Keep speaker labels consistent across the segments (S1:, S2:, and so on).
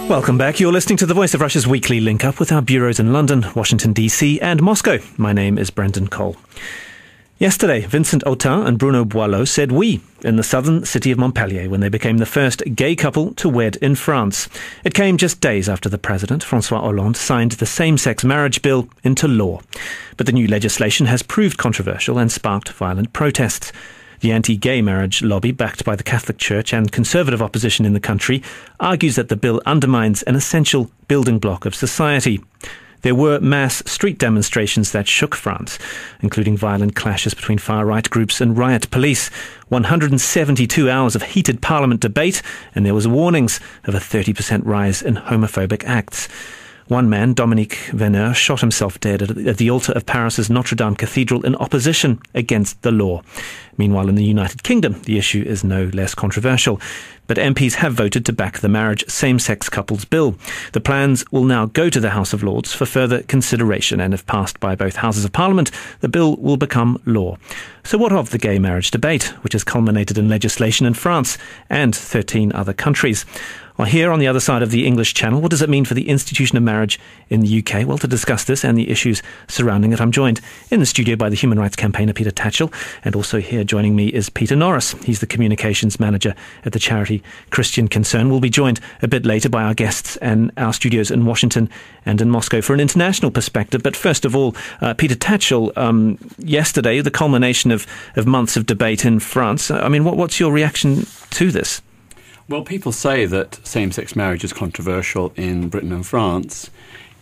S1: Welcome back. You're listening to the Voice of Russia's weekly link-up with our bureaus in London, Washington, D.C. and Moscow. My name is Brendan Cole. Yesterday, Vincent Autain and Bruno Boileau said oui in the southern city of Montpellier when they became the first gay couple to wed in France. It came just days after the president, François Hollande, signed the same-sex marriage bill into law. But the new legislation has proved controversial and sparked violent protests. The anti-gay marriage lobby, backed by the Catholic Church and conservative opposition in the country, argues that the bill undermines an essential building block of society. There were mass street demonstrations that shook France, including violent clashes between far-right groups and riot police, 172 hours of heated parliament debate, and there was warnings of a 30% rise in homophobic acts. One man, Dominique Veneur, shot himself dead at the altar of Paris's Notre-Dame Cathedral in opposition against the law. Meanwhile, in the United Kingdom, the issue is no less controversial. But MPs have voted to back the marriage same-sex couples bill. The plans will now go to the House of Lords for further consideration, and if passed by both Houses of Parliament, the bill will become law. So what of the gay marriage debate, which has culminated in legislation in France and 13 other countries? Well, here on the other side of the English Channel, what does it mean for the institution of marriage in the UK? Well, to discuss this and the issues surrounding it, I'm joined in the studio by the human rights campaigner Peter Tatchell, and also here joining me is Peter Norris. He's the communications manager at the charity Christian Concern. We'll be joined a bit later by our guests and our studios in Washington and in Moscow for an international perspective. But first of all, Peter Tatchell, yesterday, the culmination of months of debate in France. I mean, what's your reaction to this?
S2: Well, people say that same-sex marriage is controversial in Britain and France,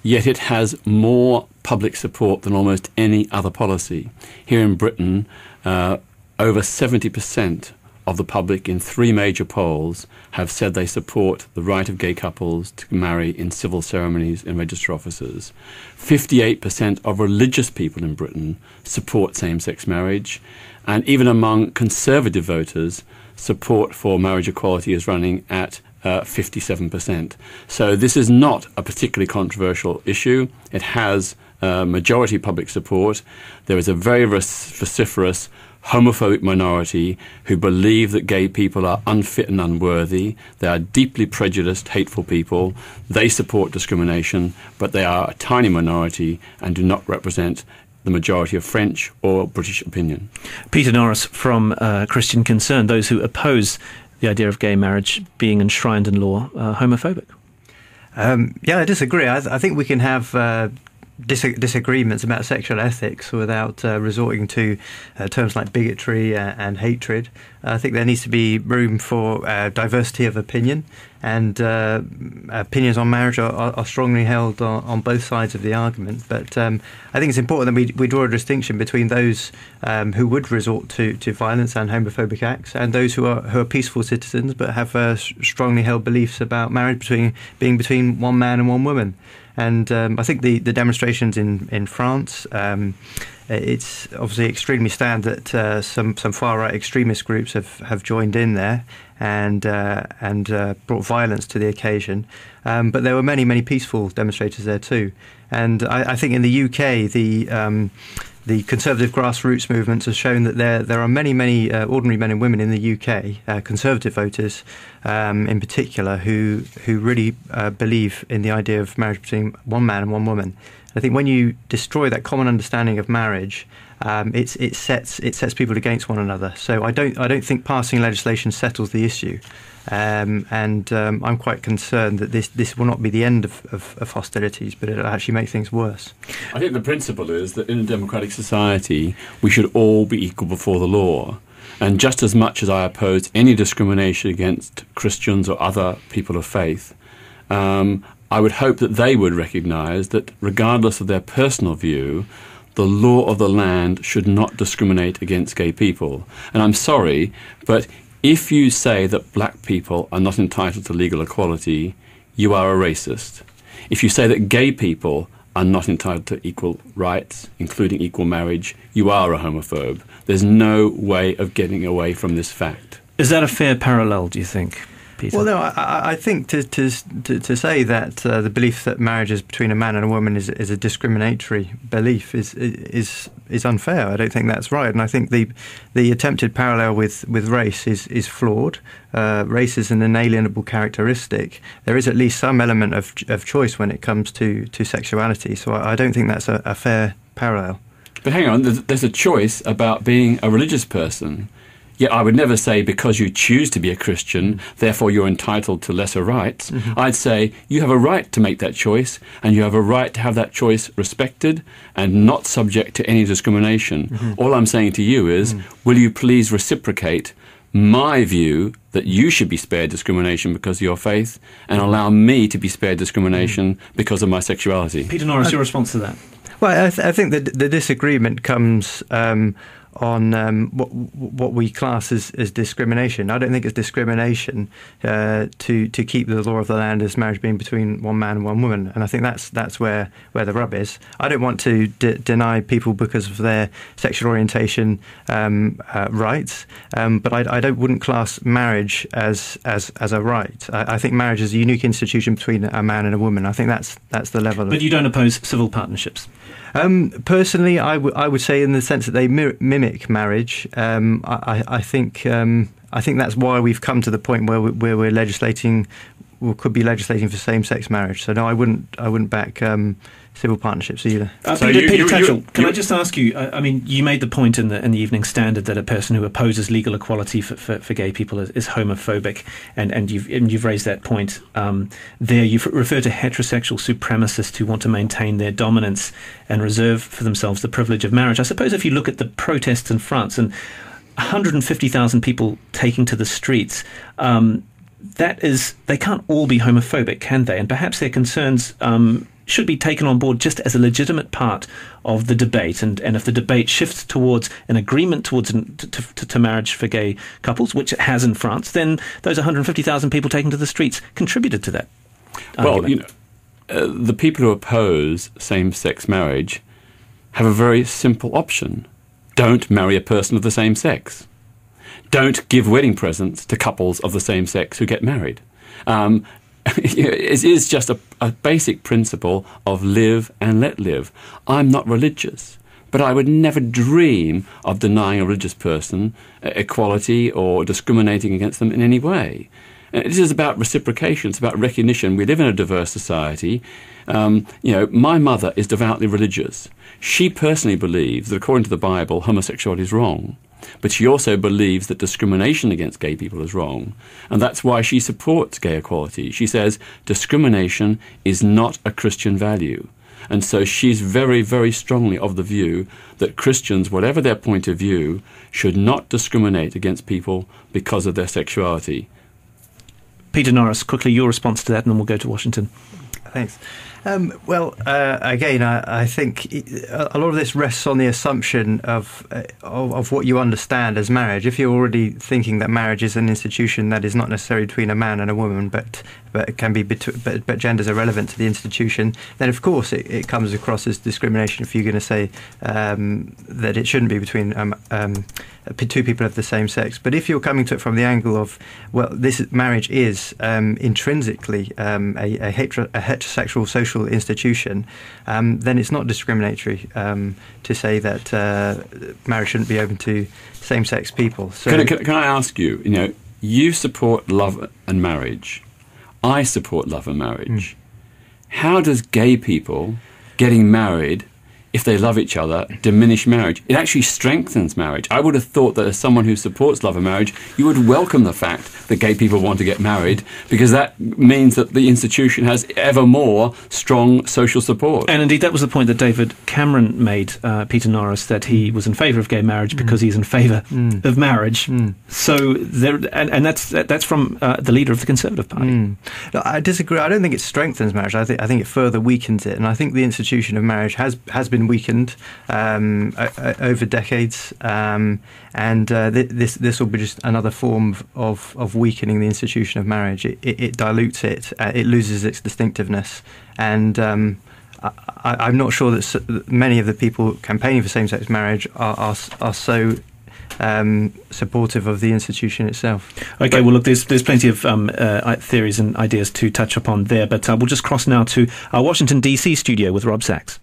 S2: yet it has more public support than almost any other policy. Here in Britain, over 70% of the public in 3 major polls have said they support the right of gay couples to marry in civil ceremonies in register offices. 58% of religious people in Britain support same-sex marriage, and even among conservative voters, support for marriage equality is running at 57%. So this is not a particularly controversial issue. It has majority public support. There is a very vociferous homophobic minority who believe that gay people are unfit and unworthy. They are deeply prejudiced, hateful people. They support discrimination, but they are a tiny minority and do not represent the majority of French or British opinion. Peter
S1: Norris from Christian Concern, those who oppose the idea of gay marriage being enshrined in law, homophobic.
S3: Yeah, I disagree. I think we can have disagreements about sexual ethics without resorting to terms like bigotry and hatred. I think there needs to be room for diversity of opinion, and opinions on marriage are strongly held on both sides of the argument. But I think it's important that we draw a distinction between those who would resort to violence and homophobic acts, and those who are peaceful citizens but have strongly held beliefs about marriage being between one man and one woman. And I think the demonstrations in France, it's obviously extremely sad that some far-right extremist groups have joined in there and brought violence to the occasion. But there were many peaceful demonstrators there too. And I think in the UK, the conservative grassroots movements has shown that there are many ordinary men and women in the UK, conservative voters in particular, who really believe in the idea of marriage between one man and one woman. I think when you destroy that common understanding of marriage, it sets people against one another. So I don't think passing legislation settles the issue. I'm quite concerned that this will not be the end of hostilities, but it'll actually make things worse.
S2: I think the principle is that in a democratic society, we should all be equal before the law. And just as much as I oppose any discrimination against Christians or other people of faith, I would hope that they would recognise that regardless of their personal view, the law of the land should not discriminate against gay people. And I'm sorry, but if you say that black people are not entitled to legal equality, you are a racist. If you say that gay people are not entitled to equal rights, including equal marriage, you are a homophobe. There's no way of getting away from this fact.
S1: Is that a fair parallel, do you think? Peter?
S3: Well, no, I think to say that the belief that marriage is between a man and a woman is a discriminatory belief is unfair. I don't think that's right, and I think the attempted parallel with race is flawed. Race is an inalienable characteristic. There is at least some element of choice when it comes to sexuality, so I don't think that's a fair parallel.
S2: But hang on, there's a choice about being a religious person. Yet I would never say because you choose to be a Christian, therefore you're entitled to lesser rights. Mm-hmm. I'd say you have a right to make that choice, and you have a right to have that choice respected and not subject to any discrimination. Mm-hmm. All I'm saying to you is, will you please reciprocate my view that you should be spared discrimination because of your faith, and allow me to be spared discrimination because of my sexuality?
S1: Peter Norris, your response to that?
S3: Well, I think that the disagreement comes on what we class as discrimination. I don't think it's discrimination to keep the law of the land as marriage being between one man and one woman, and I think that's where the rub is. I don't want to deny people because of their sexual orientation rights, but I wouldn't class marriage as a right. I think marriage is a unique institution between a man and a woman. I think that's the level.
S1: But you don't oppose civil partnerships?
S3: Personally, I would say in the sense that they mimic marriage. I think that's why we've come to the point where we're legislating, or could be legislating for same-sex marriage. So no, I wouldn't back civil partnerships either.
S1: Peter Tatchell, can I just ask you? I mean, you made the point in the Evening Standard that a person who opposes legal equality for gay people is homophobic, and you've raised that point. There, you refer to heterosexual supremacists who want to maintain their dominance and reserve for themselves the privilege of marriage. I suppose if you look at the protests in France and 150,000 people taking to the streets. They can't all be homophobic, can they? And perhaps their concerns should be taken on board just as a legitimate part of the debate. And if the debate shifts towards an agreement towards to marriage for gay couples, which it has in France, then those 150,000 people taken to the streets contributed to that argument.
S2: Well, the people who oppose same-sex marriage have a very simple option. Don't marry a person of the same sex. Don't give wedding presents to couples of the same sex who get married. It is just a basic principle of live and let live. I'm not religious, but I would never dream of denying a religious person equality or discriminating against them in any way. It is about reciprocation. It's about recognition. We live in a diverse society. My mother is devoutly religious. She personally believes that according to the Bible, homosexuality is wrong. But she also believes that discrimination against gay people is wrong. And that's why she supports gay equality. She says discrimination is not a Christian value. And so she's very, very strongly of the view that Christians, whatever their point of view, should not discriminate against people because of their sexuality.
S1: Peter Norris, quickly your response to that, and then we'll go to Washington.
S3: Thanks. Again, I think a lot of this rests on the assumption of what you understand as marriage. If you're already thinking that marriage is an institution that is not necessarily between a man and a woman, but it can be but genders are relevant to the institution, then of course it comes across as discrimination if you're going to say that it shouldn't be between two people of the same sex. But if you're coming to it from the angle of, well, marriage is intrinsically a heterosexual social institution, then it's not discriminatory to say that marriage shouldn't be open to same-sex people. So,
S2: can I ask you? You support love and marriage. I support love and marriage. How does gay people getting married, if they love each other, diminish marriage? It actually strengthens marriage. I would have thought that as someone who supports love and marriage, you would welcome the fact that gay people want to get married, because that means that the institution has ever more strong social support.
S1: And indeed, that was the point that David Cameron made, Peter Norris, that he was in favour of gay marriage because he's in favour of marriage. So that's from the leader of the Conservative Party.
S3: No, I disagree. I don't think it strengthens marriage. I think it further weakens it. And I think the institution of marriage has been weakened over decades, and this will be just another form of weakening the institution of marriage. It dilutes it, it loses its distinctiveness, and I'm not sure that many of the people campaigning for same-sex marriage are so supportive of the institution itself.
S1: Okay, well, look, there's plenty of theories and ideas to touch upon there, but we'll just cross now to our Washington, D.C. studio with Rob Sachs.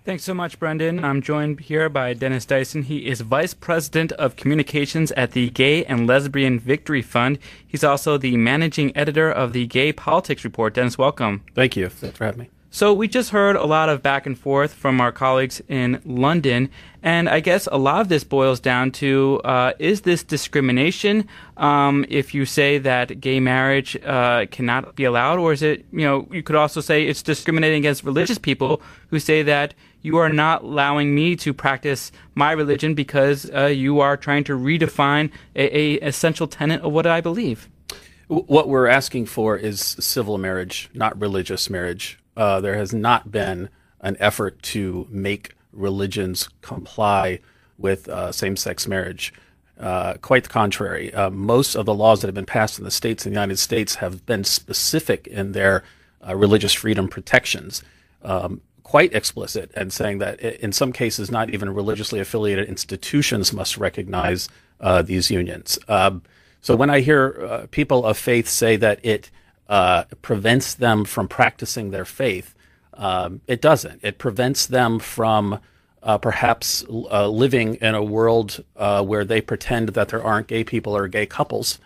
S4: Thanks so much, Brendan. I'm joined here by Denis Dison. He is Vice President of Communications at the Gay and Lesbian Victory Fund. He's also the Managing Editor of the Gay Politics Report. Denis, welcome.
S5: Thank you. Thanks for having me.
S4: So we just heard a lot of back and forth from our colleagues in London, and I guess a lot of this boils down to, is this discrimination if you say that gay marriage cannot be allowed, or is it, you could also say it's discriminating against religious people who say that you are not allowing me to practice my religion because you are trying to redefine a essential tenet of what I believe.
S5: What we're asking for is civil marriage, not religious marriage. There has not been an effort to make religions comply with same-sex marriage. Quite the contrary. Most of the laws that have been passed in the states in the United States have been specific in their religious freedom protections, quite explicit, and saying that in some cases not even religiously affiliated institutions must recognize these unions. So when I hear people of faith say that it prevents them from practicing their faith, it doesn't. It prevents them from perhaps living in a world where they pretend that there aren't gay people or gay couples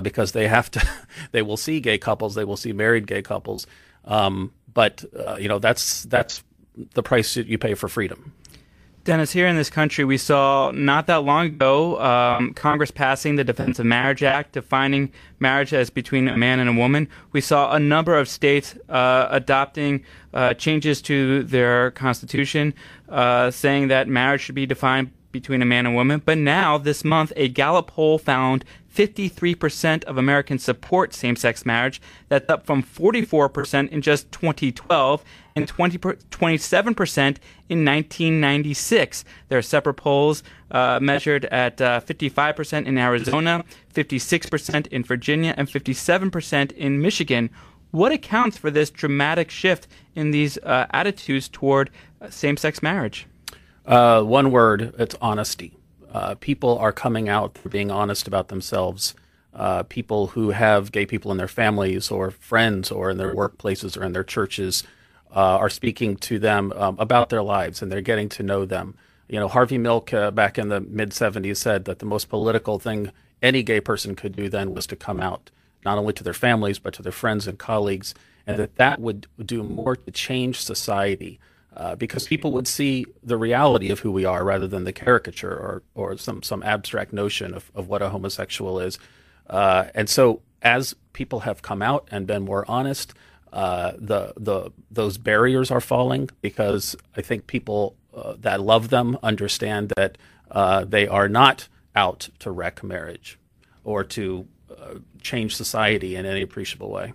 S5: because they have to. They will see gay couples. They will see married gay couples. But that's the price that you pay for freedom.
S4: Denis, here in this country, we saw not that long ago Congress passing the Defense of Marriage Act, defining marriage as between a man and a woman. We saw a number of states adopting changes to their constitution, saying that marriage should be defined between a man and a woman. But now, this month, a Gallup poll found 53% of Americans support same-sex marriage. That's up from 44% in just 2012 and 27% in 1996. There are separate polls measured at 55% in Arizona, 56% in Virginia, and 57% in Michigan. What accounts for this dramatic shift in these attitudes toward same-sex marriage?
S5: One word, it's honesty. People are coming out for being honest about themselves. People who have gay people in their families or friends or in their workplaces or in their churches are speaking to them about their lives, and they're getting to know them. Harvey Milk back in the mid-'70s said that the most political thing any gay person could do then was to come out, not only to their families, but to their friends and colleagues, and that would do more to change society. Because people would see the reality of who we are rather than the caricature or some abstract notion of what a homosexual is. And so as people have come out and been more honest, those barriers are falling, because I think people that love them understand that they are not out to wreck marriage or to change society in any appreciable way.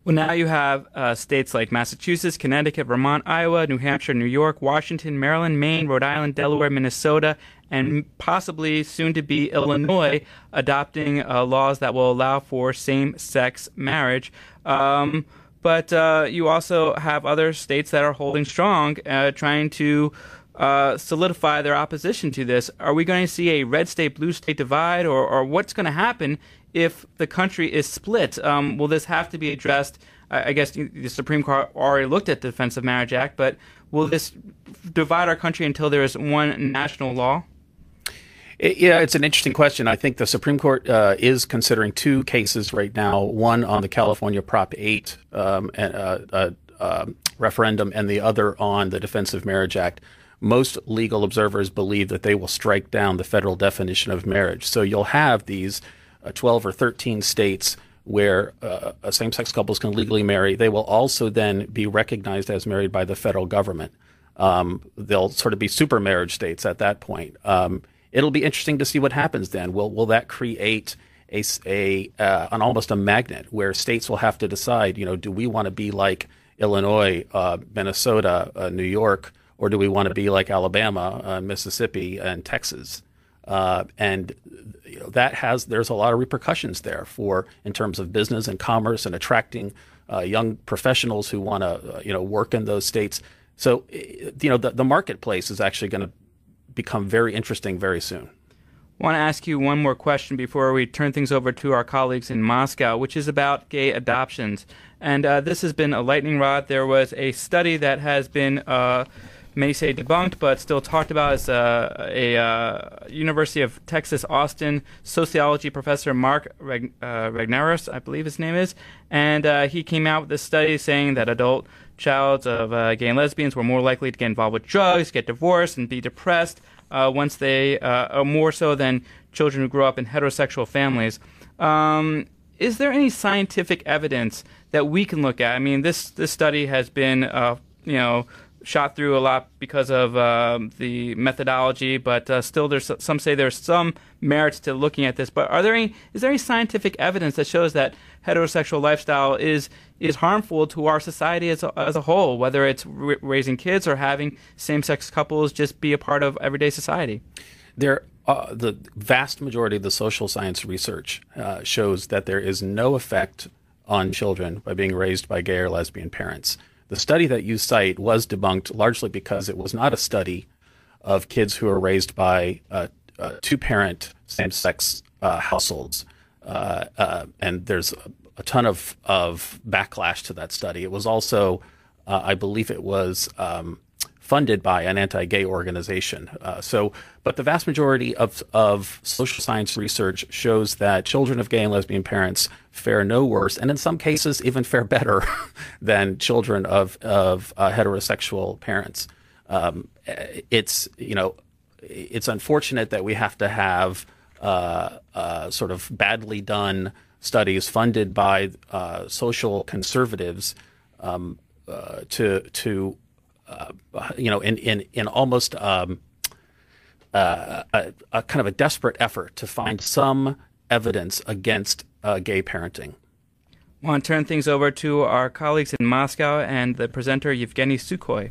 S4: Well, now you have states like Massachusetts, Connecticut, Vermont, Iowa, New Hampshire, New York, Washington, Maryland, Maine, Rhode Island, Delaware, Minnesota, and possibly soon to be Illinois adopting laws that will allow for same-sex marriage. But you also have other states that are holding strong, trying to solidify their opposition to this. Are we going to see a red state, blue state divide, or what's going to happen if the country is split? Will this have to be addressed? I guess the Supreme Court already looked at the Defense of Marriage Act, but will this divide our country until there is one national law?
S5: Yeah, it's an interesting question. I think the Supreme Court is considering two cases right now, one on the California Prop 8 referendum and the other on the Defense of Marriage Act. Most legal observers believe that they will strike down the federal definition of marriage. So you'll have these 12 or 13 states where same-sex couples can legally marry. They will also then be recognized as married by the federal government. They'll sort of be super marriage states at that point. It'll be interesting to see what happens then. Will that create an almost a magnet where states will have to decide, do we want to be like Illinois, Minnesota, New York, or do we want to be like Alabama, Mississippi, and Texas? And there's a lot of repercussions there in terms of business and commerce and attracting young professionals who want to work in those states. So, the marketplace is actually going to become very interesting very soon.
S4: I want to ask you one more question before we turn things over to our colleagues in Moscow, which is about gay adoptions. And this has been a lightning rod. There was a study that has been, many say debunked, but still talked about as a University of Texas, Austin sociology professor, Mark Regnerus, I believe his name is. And he came out with this study saying that adult childs of gay and lesbians were more likely to get involved with drugs, get divorced, and be depressed once they, more so than children who grew up in heterosexual families. Is there any scientific evidence that we can look at? I mean, this study has been, shot through a lot because of the methodology, but still, some say there's some merits to looking at this. But is there any scientific evidence that shows that heterosexual lifestyle is harmful to our society as a whole, whether it's raising kids or having same-sex couples just be a part of everyday society?
S5: The vast majority of the social science research shows that there is no effect on children by being raised by gay or lesbian parents. The study that you cite was debunked largely because it was not a study of kids who are raised by two-parent same-sex households. And there's a ton of backlash to that study. It was also, I believe it was funded by an anti-gay organization. But the vast majority of social science research shows that children of gay and lesbian parents fare no worse, and in some cases even fare better than children of heterosexual parents. It's unfortunate that we have to have sort of badly done studies funded by social conservatives in almost a kind of a desperate effort to find some evidence against gay parenting.
S4: I want to turn things over to our colleagues in Moscow and the presenter Evgeny Sukhoi.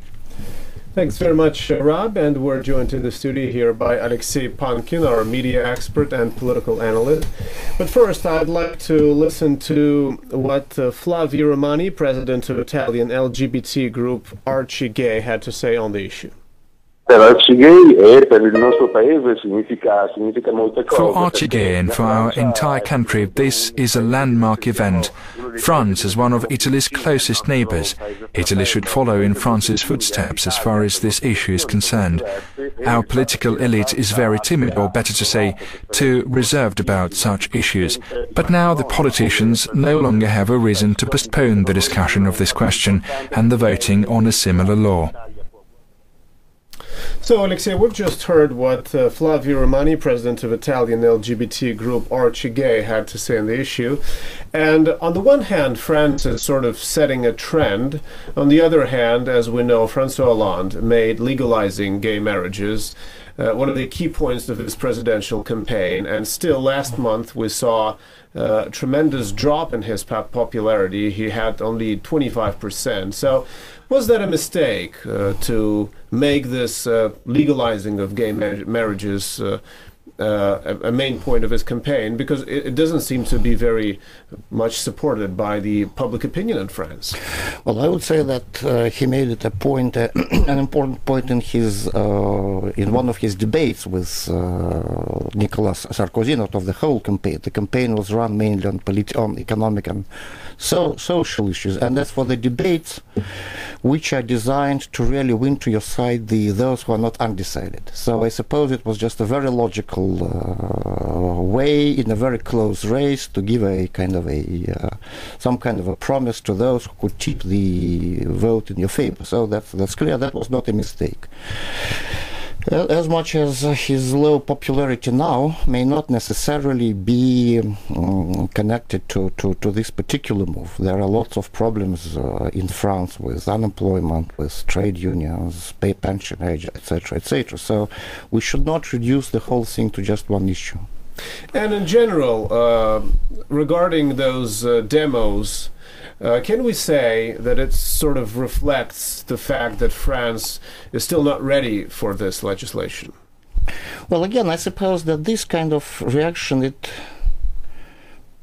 S6: Thanks very much, Rob, and we're joined in the studio here by Alexei Pankin, our media expert and political analyst. But first, I'd like to listen to what Flavio Romani, president of Italian LGBT group Archie Gay, had to say on the issue.
S7: For Archie Gay and for our entire country, this is a landmark event. France is one of Italy's closest neighbors. Italy should follow in France's footsteps as far as this issue is concerned. Our political elite is very timid, or better to say, too reserved about such issues. But now the politicians no longer have a reason to postpone the discussion of this question and the voting on a similar law.
S6: So, Alexei, we've just heard what Flavio Romani, president of Italian LGBT group Archie Gay, had to say on the issue. And on the one hand, France is sort of setting a trend. On the other hand, as we know, François Hollande made legalizing gay marriages one of the key points of his presidential campaign. And still, last month, we saw a tremendous drop in his popularity. He had only 25%. So, was that a mistake to make this legalizing of gay marriages a main point of his campaign? Because it doesn't seem to be very much supported by the public opinion in France.
S8: Well, I would say that he made it a point, an important point in one of his debates with Nicolas Sarkozy, not of the whole campaign. The campaign was run mainly on economic and social issues, and as for the debates, which are designed to really win to your side those who are not undecided. So I suppose it was just a very logical way in a very close race to give a kind of some kind of a promise to those who could tip the vote in your favor. So that's clear. That was not a mistake. As much as his low popularity now may not necessarily be connected to this particular move. There are lots of problems in France with unemployment, with trade unions, pay pension age, etc., etc. So we should not reduce the whole thing to just one issue.
S6: And in general, regarding those demos, can we say that it sort of reflects the fact that France is still not ready for this legislation?
S8: Well, again, I suppose that this kind of reaction, it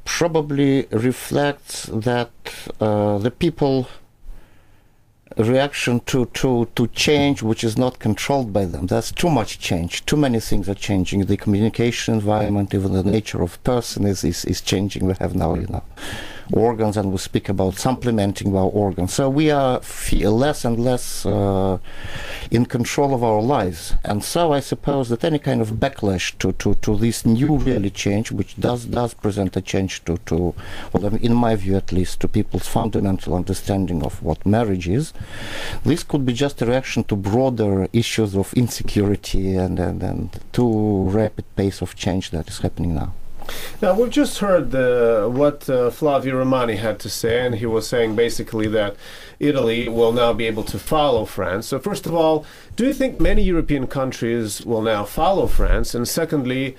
S8: probably reflects that the people reaction to change which is not controlled by them. There's too much change. Too many things are changing. The communication environment, even the nature of person is changing. We have now, organs, and we speak about supplementing our organs. So we are less and less in control of our lives. And so I suppose that any kind of backlash to this new really change, which does present a change to well, in my view at least, to people's fundamental understanding of what marriage is, this could be just a reaction to broader issues of insecurity and too rapid pace of change that is happening now.
S6: Now, we've just heard what Flavio Romani had to say, and he was saying basically that Italy will now be able to follow France. So first of all, do you think many European countries will now follow France? And secondly,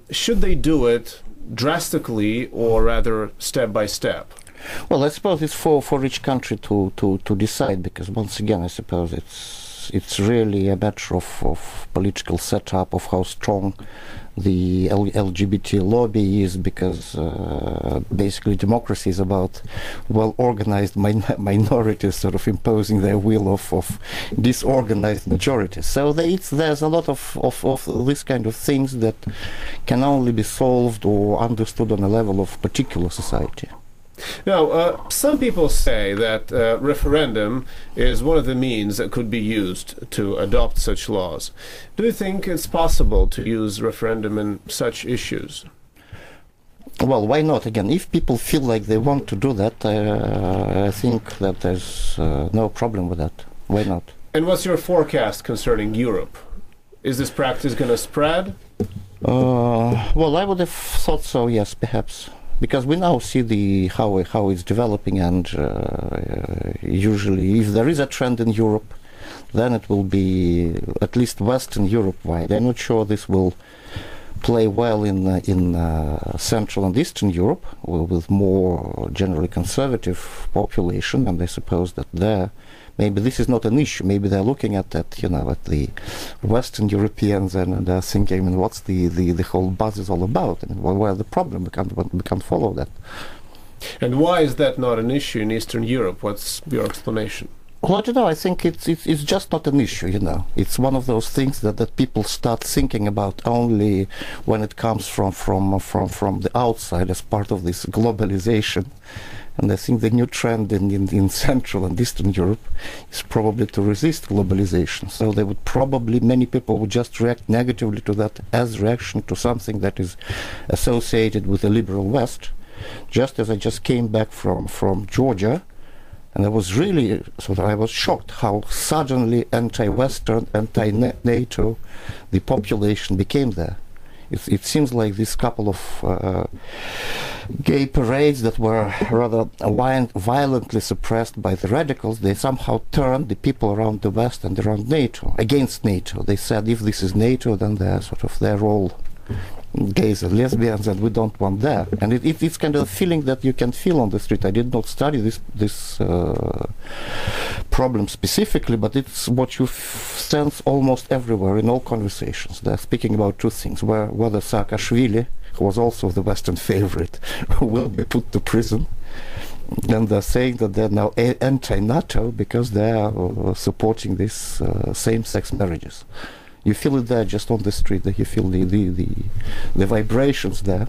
S6: should they do it drastically or rather step by step?
S8: Well, I suppose it's for each country to decide, because once again, I suppose it's really a matter of political setup, of how strong the LGBT lobby is, because basically democracy is about well-organized minorities sort of imposing their will of disorganized majorities. So there's a lot of this kind of things that can only be solved or understood on a level of particular society.
S6: Now, some people say that referendum is one of the means that could be used to adopt such laws. Do you think it's possible to use referendum in such issues?
S8: Well, why not? Again, if people feel like they want to do that, I think that there's no problem with that. Why not?
S6: And what's your forecast concerning Europe? Is this practice going to spread?
S8: Well, I would have thought so, yes, perhaps. Because we now see how it's developing, and usually if there is a trend in Europe, then it will be at least Western Europe-wide. I'm not sure this will play well in Central and Eastern Europe, with more generally conservative population, and I suppose that there maybe this is not an issue. Maybe they're looking at that, at the Western Europeans, and they're thinking, what's the whole buzz is all about? And where's the problem? We can't follow that.
S6: And why is that not an issue in Eastern Europe? What's your explanation?
S8: Well, I don't know. I think it's just not an issue. It's one of those things that people start thinking about only when it comes from the outside as part of this globalization. And I think the new trend in Central and Eastern Europe is probably to resist globalization. So many people would just react negatively to that as reaction to something that is associated with the liberal West. Just as I just came back from Georgia, and I was shocked how suddenly anti-Western, anti-NATO the population became there. It seems like this couple of gay parades that were rather violently suppressed by the radicals, they somehow turned the people around the West and around NATO, against NATO. They said, if this is NATO, then they're all gays and lesbians, and we don't want that. And it's kind of a feeling that you can feel on the street. I did not study this problem specifically, but it's what you sense almost everywhere in all conversations. They're speaking about two things: whether Saakashvili, who was also the Western favorite, will be put to prison. And they're saying that they're now anti-NATO because they are supporting these same-sex marriages. You feel it there, just on the street. That you feel the vibrations there.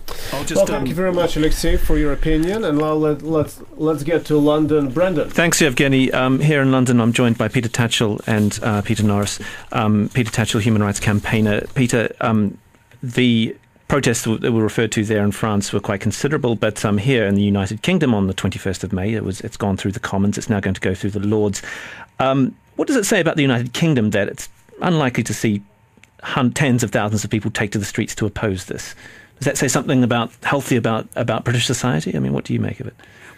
S6: Thank you very much, Alexei, for your opinion. And now let's get to London. Brendan.
S1: Thanks, Evgeny. Here in London, I'm joined by Peter Tatchell and Peter Norris. Peter Tatchell, human rights campaigner. Peter, the protests that were referred to there in France were quite considerable, but here in the United Kingdom on the 21st of May, it's gone through the Commons. It's now going to go through the Lords. What does it say about the United Kingdom that it's unlikely to see tens of thousands of people take to the streets to oppose this? Does that say something healthy about British society? I mean, what do you make of it?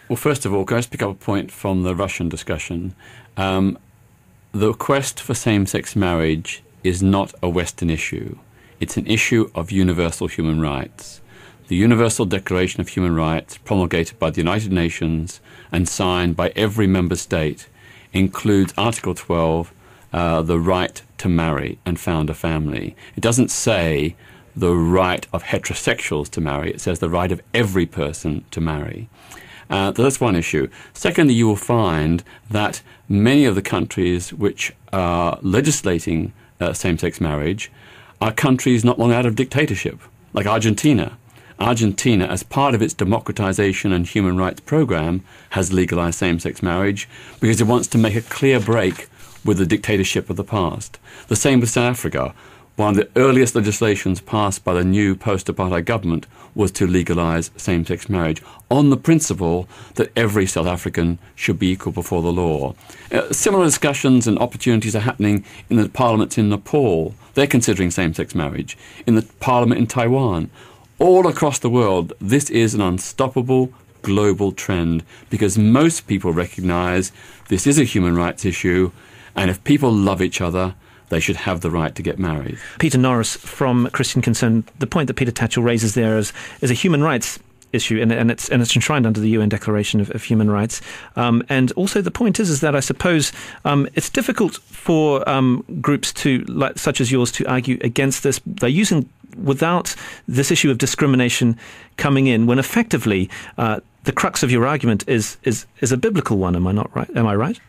S2: Well, first of all, can I just pick up a point from the Russian discussion? The quest for same-sex marriage is not a Western issue. It's an issue of universal human rights. The Universal Declaration of Human Rights, promulgated by the United Nations and signed by every member state, includes Article 12, the right to marry and found a family. It doesn't say the right of heterosexuals to marry. It says the right of every person to marry. That's one issue. Secondly, you will find that many of the countries which are legislating same-sex marriage are countries not long out of dictatorship, like Argentina. Argentina, as part of its democratization and human rights program, has legalized same-sex marriage because it wants to make a clear break with the dictatorship of the past. The same with South Africa. One of the earliest legislations passed by the new post-apartheid government was to legalize same-sex marriage on the principle that every South African should be equal before the law. Similar discussions and opportunities are happening in the parliaments in Nepal. They're considering same-sex marriage. In the parliament in Taiwan. All across the world, this is an unstoppable global trend because most people recognize this is a human rights issue, and if people love each other, they should have the right to get married.
S1: Peter Norris from Christian Concern, the point that Peter Tatchell raises there is a human rights issue, and it's enshrined under the UN Declaration of Human Rights. And also the point is that I suppose it's difficult for groups such as yours to argue against this. They're using without this issue of discrimination coming in, when effectively the crux of your argument is a biblical one. Am I not right? Am I right?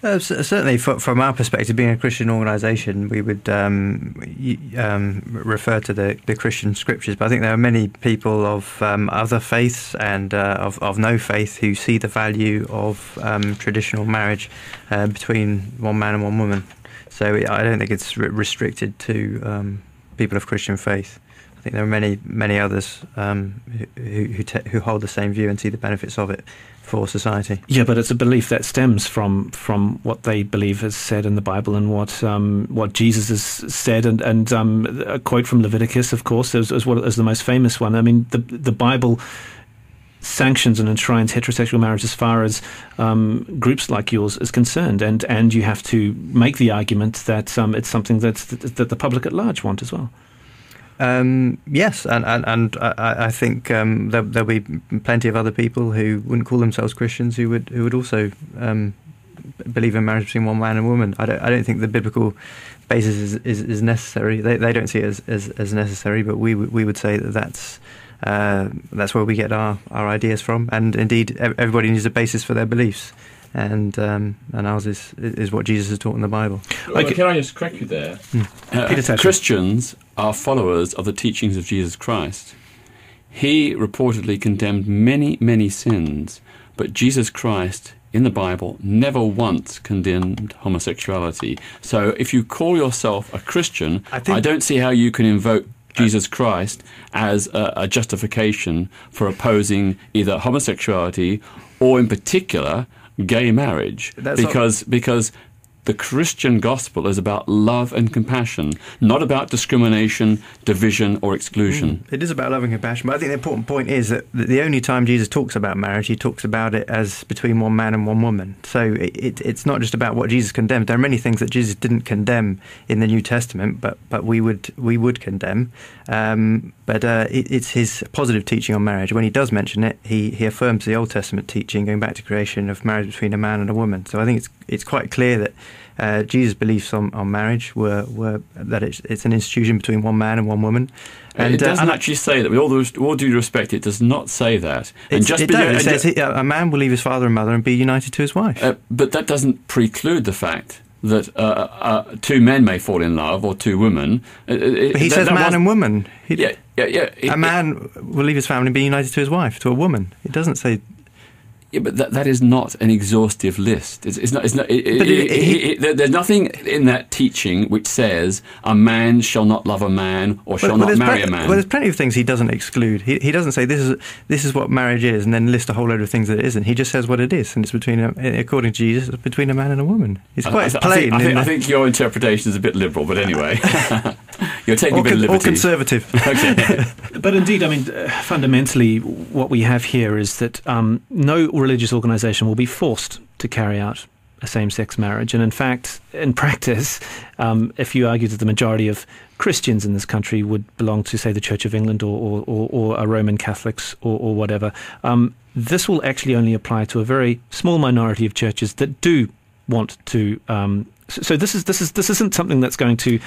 S3: Certainly, from our perspective, being a Christian organisation, we would refer to the Christian scriptures. But I think there are many people of other faiths and of no faith who see the value of traditional marriage between one man and one woman. So I don't think it's restricted to people of Christian faith. I think there are many others who hold the same view and see the benefits of it for society.
S1: Yeah, but it's a belief that stems from what they believe is said in the Bible and what Jesus has said, and a quote from Leviticus, of course, as the most famous one. I mean, the Bible sanctions and enshrines heterosexual marriage as far as groups like yours is concerned, and you have to make the argument that it's something that the public at large want as well.
S3: Yes, and I think there'll be plenty of other people who wouldn't call themselves Christians who would also believe in marriage between one man and woman. I don't think the biblical basis is necessary. They don't see it as necessary, but we would say that's where we get our ideas from, and indeed everybody needs a basis for their beliefs. And ours is what Jesus has taught in the Bible.
S2: Well, can I just correct you there? Christians are followers of the teachings of Jesus Christ. He reportedly condemned many, many sins, but Jesus Christ in the Bible never once condemned homosexuality. So if you call yourself a Christian, I don't see how you can invoke Jesus Christ as a justification for opposing either homosexuality or, in particular, gay marriage, because the Christian gospel is about love and compassion, not about discrimination, division, or exclusion.
S3: It is about love and compassion, but I think the important point is that the only time Jesus talks about marriage, he talks about it as between one man and one woman. So it's not just about what Jesus condemned. There are many things that Jesus didn't condemn in the New Testament, but we would condemn. But it's his positive teaching on marriage. When he does mention it, he affirms the Old Testament teaching going back to creation of marriage between a man and a woman. So I think it's quite clear that Jesus' beliefs on marriage were that it's an institution between one man and one woman. And
S2: it doesn't actually say that. With all due respect, it does not say that.
S3: It says a man will leave his father and mother and be united to his wife.
S2: But that doesn't preclude the fact that two men may fall in love, or two women.
S3: But he says man and woman. A man will leave his family and be united to his wife, to a woman. It doesn't say...
S2: Yeah, but that is not an exhaustive list. There's nothing in that teaching which says a man shall not love a man or shall not marry a man.
S3: Well, there's plenty of things he doesn't exclude. He doesn't say this is what marriage is and then list a whole load of things that it isn't. He just says what it is, and it's according to Jesus, it's between a man and a woman. It's quite plain.
S2: I think your interpretation is a bit liberal, but anyway. You're taking a bit of liberty.
S3: Or conservative.
S2: Okay.
S1: But indeed, I mean, fundamentally, what we have here is that no religious organisation will be forced to carry out a same-sex marriage. And in fact, in practice, if you argue that the majority of Christians in this country would belong to, say, the Church of England or a Roman Catholics or whatever, this will actually only apply to a very small minority of churches that do want to So this isn't something that's going to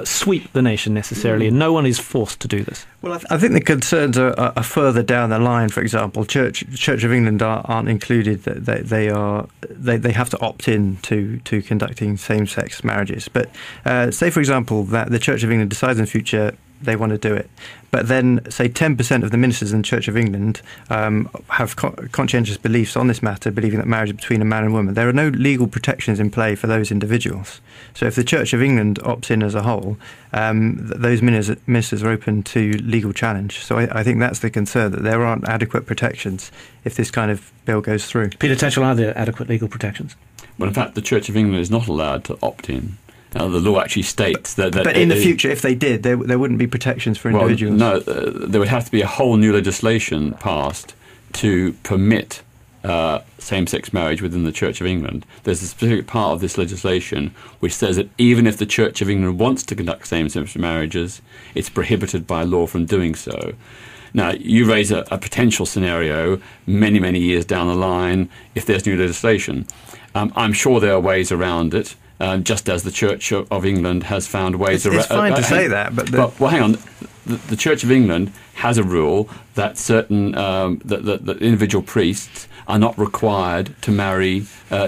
S1: sweep the nation necessarily, and no one is forced to do this.
S3: Well, I think the concerns are further down the line. For example, Church of England aren't included. They have to opt in to conducting same-sex marriages. But say, for example, that the Church of England decides in future they want to do it, but then say 10% of the ministers in the Church of England have conscientious beliefs on this matter, believing that marriage is between a man and woman. There are no legal protections in play for those individuals. So if the Church of England opts in as a whole, those ministers are open to legal challenge. So I think that's the concern, that there aren't adequate protections if this kind of bill goes through.
S1: Peter Tatchell, are there adequate legal protections?
S2: Well, in fact, the Church of England is not allowed to opt in. The law actually states that...
S3: But in the future, if they did, there wouldn't be protections for individuals.
S2: Well, no, there would have to be a whole new legislation passed to permit same-sex marriage within the Church of England. There's a specific part of this legislation which says that even if the Church of England wants to conduct same-sex marriages, it's prohibited by law from doing so. Now, you raise a potential scenario many, many years down the line if there's new legislation. I'm sure there are ways around it. Just as the Church of England has found ways around...
S3: It's fine to say that, but...
S2: Well, hang on. The Church of England has a rule that certain that individual priests are not required to marry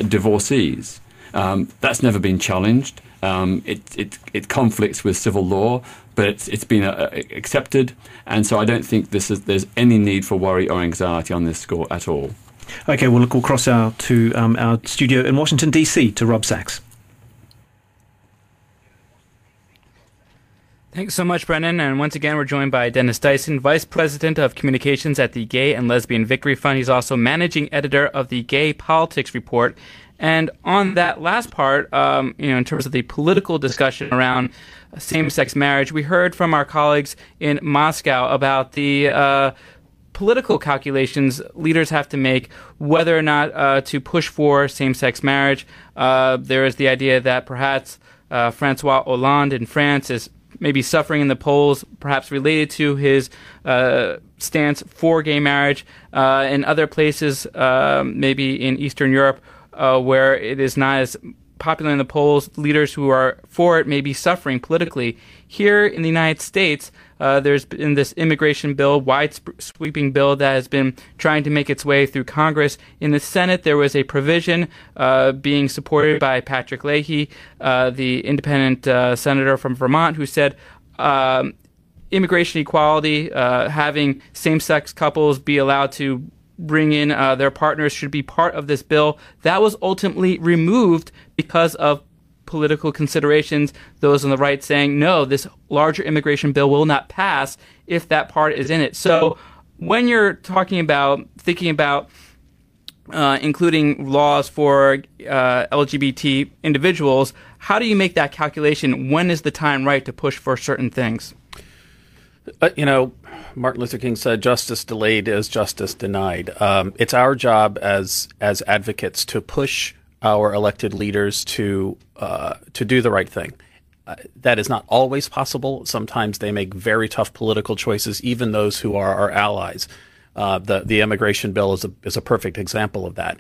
S2: divorcees. That's never been challenged. It conflicts with civil law, but it's been accepted, and so I don't think there's any need for worry or anxiety on this score at all.
S1: Okay, well, look, we'll cross out to our studio in Washington, D.C., to Rob Sachs.
S4: Thanks so much, Brendan. And once again, we're joined by Denis Dison, Vice President of Communications at the Gay and Lesbian Victory Fund. He's also Managing Editor of the Gay Politics Report. And on that last part, in terms of the political discussion around same-sex marriage, we heard from our colleagues in Moscow about the political calculations leaders have to make whether or not to push for same-sex marriage. There is the idea that perhaps Francois Hollande in France is maybe suffering in the polls, perhaps related to his stance for gay marriage. In other places, maybe in Eastern Europe, where it is not as popular in the polls, leaders who are for it may be suffering politically. Here in the United States, there's been this immigration bill, wide-sweeping bill that has been trying to make its way through Congress. In the Senate, there was a provision being supported by Patrick Leahy, the independent senator from Vermont, who said immigration equality, having same-sex couples be allowed to bring in their partners should be part of this bill. That was ultimately removed because of political considerations, those on the right saying, no, this larger immigration bill will not pass if that part is in it. So when you're thinking about including laws for LGBT individuals, how do you make that calculation? When is the time right to push for certain things?
S5: Martin Luther King said, "Justice delayed is justice denied." It's our job as advocates to push our elected leaders to do the right thing. That is not always possible. Sometimes they make very tough political choices, even those who are our allies. The immigration bill is a perfect example of that.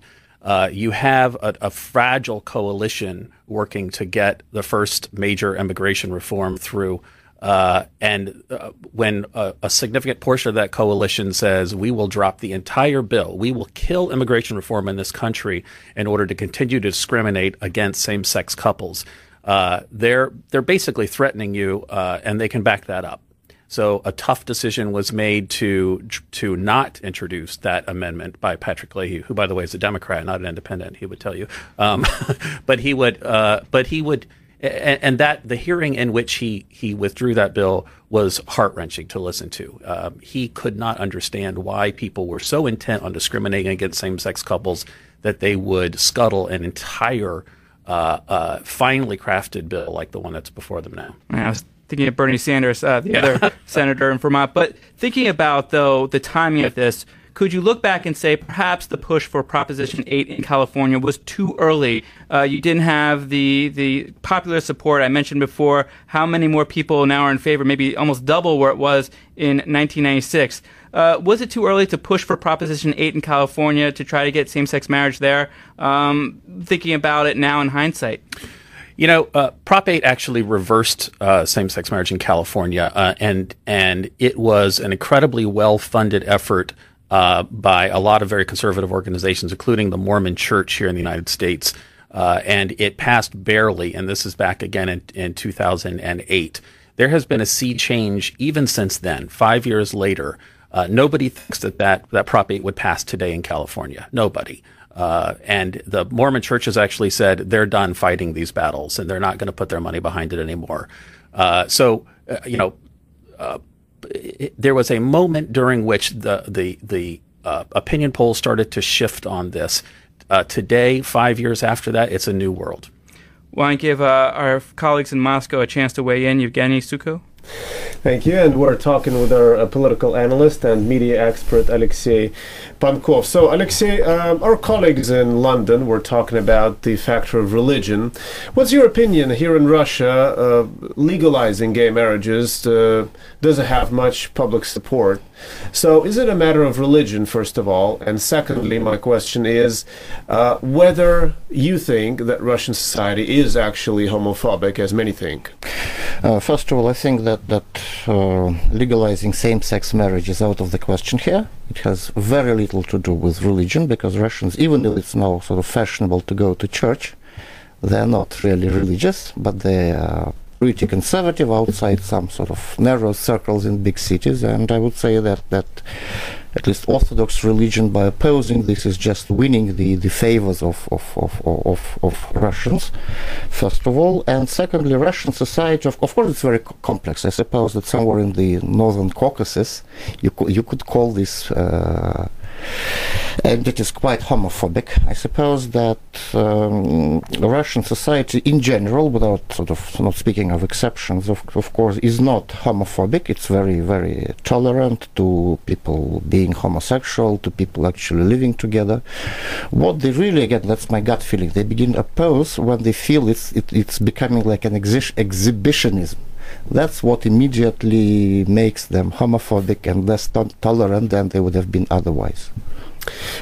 S5: You have a fragile coalition working to get the first major immigration reform through. When a significant portion of that coalition says we will drop the entire bill, we will kill immigration reform in this country in order to continue to discriminate against same-sex couples, they're basically threatening you, and they can back that up. So a tough decision was made to not introduce that amendment by Patrick Leahy, who, by the way, is a Democrat, not an independent. He would tell you, but he would. And that the hearing in which he withdrew that bill was heart-wrenching to listen to. He could not understand why people were so intent on discriminating against same-sex couples that they would scuttle an entire finely crafted bill like the one that's before them now.
S4: I was thinking of Bernie Sanders, the other senator in Vermont. But thinking about, though, the timing of this, could you look back and say perhaps the push for Proposition 8 in California was too early? You didn't have the popular support I mentioned before. How many more people now are in favor? Maybe almost double where it was in 1996. Was it too early to push for Proposition 8 in California to try to get same-sex marriage there? Thinking about it now in hindsight.
S5: Prop 8 actually reversed same-sex marriage in California, and it was an incredibly well-funded effort by a lot of very conservative organizations, including the Mormon Church here in the United States, and it passed barely, and this is back again in 2008. There has been a sea change even since then, 5 years later. Nobody thinks that Prop 8 would pass today in California. Nobody. And the Mormon Church has actually said they're done fighting these battles and they're not going to put their money behind it anymore. There was a moment during which the opinion polls started to shift on this. Today, 5 years after that, it's a new world.
S4: Want to give our colleagues in Moscow a chance to weigh in? Evgeny Sukhoi?
S6: Thank you, and we're talking with our political analyst and media expert Alexei Pankin. So, Alexei, our colleagues in London were talking about the factor of religion. What's your opinion here in Russia? Legalizing gay marriages doesn't have much public support. So, is it a matter of religion, first of all? And secondly, my question is whether you think that Russian society is actually homophobic, as many think.
S8: First of all, I think that legalizing same-sex marriage is out of the question here. It has very little to do with religion, because Russians, even though it's now sort of fashionable to go to church, they're not really religious, but they are pretty conservative outside some sort of narrow circles in big cities. And I would say that at least Orthodox religion, by opposing this, is just winning the favors of Russians, first of all. And secondly, Russian society, of course, it's very complex. I suppose that somewhere in the northern Caucasus, you could call this and it is quite homophobic. I suppose that Russian society in general, without sort of not speaking of exceptions, of course, is not homophobic. It's very, very tolerant to people being homosexual, to people actually living together. What they really, again, that's my gut feeling, they begin to oppose when they feel it's becoming like an exhibitionism. That's what immediately makes them homophobic and less tolerant than they would have been otherwise.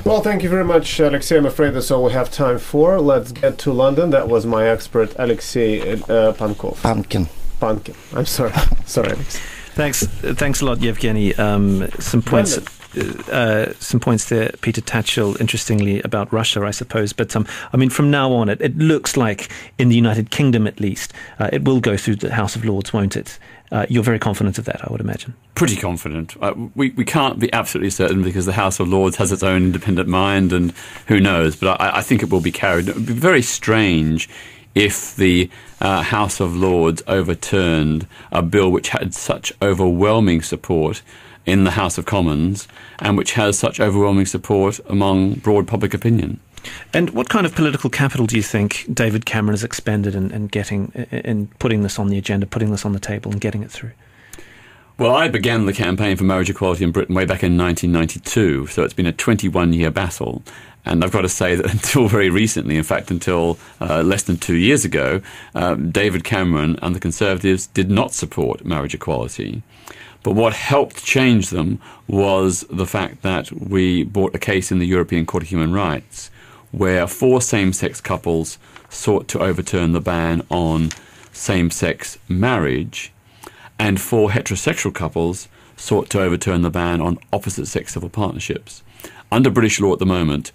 S6: Well, thank you very much, Alexei. I'm afraid that's all we have time for. Let's get to London. That was my expert, Alexei Pankin. I'm sorry. Sorry, Alex.
S1: Thanks a lot, Evgeny. Some points there, Peter Tatchell, interestingly, about Russia, I suppose. But from now on, it looks like in the United Kingdom, at least, it will go through the House of Lords, won't it? You're very confident of that, I would imagine.
S2: Pretty confident. We can't be absolutely certain because the House of Lords has its own independent mind, and who knows? But I think it will be carried. It would be very strange if the House of Lords overturned a bill which had such overwhelming support in the House of Commons and which has such overwhelming support among broad public opinion.
S1: And what kind of political capital do you think David Cameron has expended in putting this on the agenda, putting this on the table and getting it through?
S2: Well, I began the campaign for marriage equality in Britain way back in 1992, so it's been a 21-year battle. And I've got to say that until very recently, in fact, until less than 2 years ago, David Cameron and the Conservatives did not support marriage equality. But what helped change them was the fact that we brought a case in the European Court of Human Rights where 4 same-sex couples sought to overturn the ban on same-sex marriage, and 4 heterosexual couples sought to overturn the ban on opposite-sex civil partnerships. Under British law at the moment,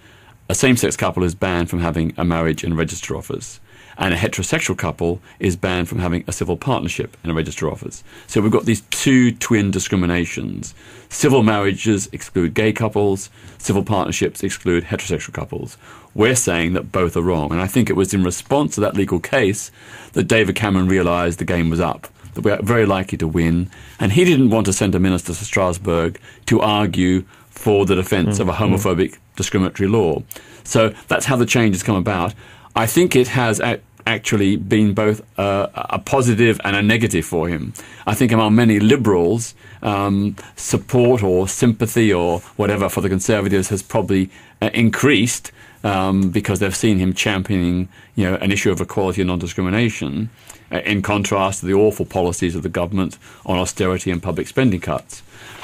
S2: a same-sex couple is banned from having a marriage in a register office, and a heterosexual couple is banned from having a civil partnership in a register office. So we've got these 2 twin discriminations. Civil marriages exclude gay couples, civil partnerships exclude heterosexual couples. We're saying that both are wrong, and I think it was in response to that legal case that David Cameron realised the game was up, that we're very likely to win, and he didn't want to send a minister to Strasbourg to argue for the defence of a homophobic discriminatory law. So that's how the change has come about. I think it has actually been both a positive and a negative for him. I think among many liberals, support or sympathy or whatever for the Conservatives has probably increased because they've seen him championing, an issue of equality and non-discrimination, in contrast to the awful policies of the government on austerity and public spending cuts.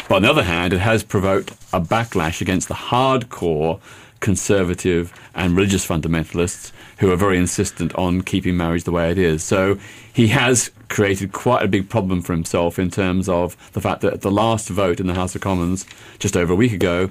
S2: But on the other hand, it has provoked a backlash against the hardcore conservative and religious fundamentalists who are very insistent on keeping marriage the way it is. So he has created quite a big problem for himself in terms of the fact that at the last vote in the House of Commons just over a week ago,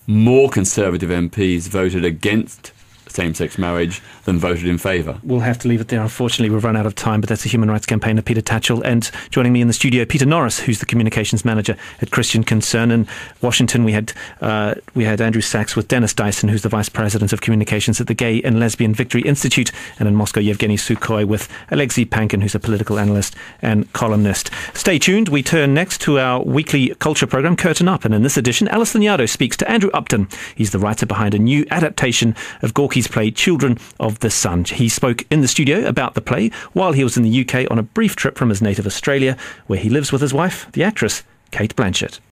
S2: more Conservative MPs voted against same-sex marriage than voted in favour.
S1: We'll have to leave it there. Unfortunately, we've run out of time, but that's a human rights campaigner, Peter Tatchell. And joining me in the studio, Peter Norris, who's the communications manager at Christian Concern. In Washington, we had Andrew Sachs with Denis Dison, who's the vice president of communications at the Gay and Lesbian Victory Institute. And in Moscow, Evgeny Sukhoi with Alexei Pankin, who's a political analyst and columnist. Stay tuned. We turn next to our weekly culture program, Curtain Up. And in this edition, Alison Yado speaks to Andrew Upton. He's the writer behind a new adaptation of Gorky's play Children of the Sun. He spoke in the studio about the play while he was in the UK on a brief trip from his native Australia, where he lives with his wife, the actress Kate Blanchett.